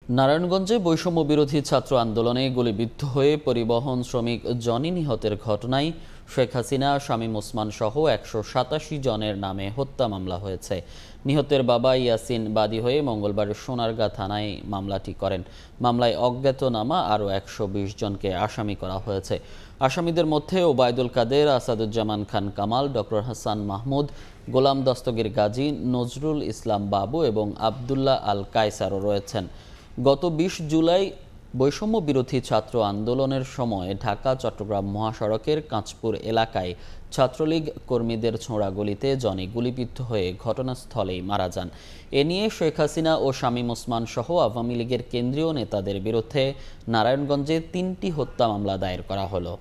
নারায়ণগঞ্জে বৈষম্য বিরোধী ছাত্র আন্দোলনে গুলিবিদ্ধ হয়ে পরিবহন শ্রমিক জনি নিহতের ঘটনায় শেখ হাসিনা, শামীম ওসমান সহ ১৮৭ জনের নামে হত্যা মামলা হয়েছে। নিহতের বাবা ইয়াসিন বাদী হয়ে মঙ্গলবার সোনারগাঁ থানায় মামলাটি করেন। মামলায় অজ্ঞাতনামা আরও ১২০ জনকে আসামি করা হয়েছে। আসামিদের মধ্যে ওবায়দুল কাদের, আসাদুজ্জামান খান কামাল, ডক্টর হাসান মাহমুদ, গোলাম দস্তগীর গাজী, নজরুল ইসলাম বাবু এবং আবদুল্লাহ আল কায়সারও রয়েছেন। গত ২০ জুলাই বৈষম্য বিরোধী ছাত্র আন্দোলনের সময় ঢাকা-চট্টগ্রাম মহাসড়কের কাঁচপুর এলাকায় ছাত্রলীগ কর্মীদের ছোড়া গুলিতে জনি গুলিবিদ্ধ হয়ে ঘটনাস্থলেই মারা যান। এ নিয়ে শেখ হাসিনা ও শামীম ওসমান সহ আওয়ামী লীগের কেন্দ্রীয় নেতাদের বিরুদ্ধে নারায়ণগঞ্জে ৩টি হত্যা মামলা দায়ের করা হলো।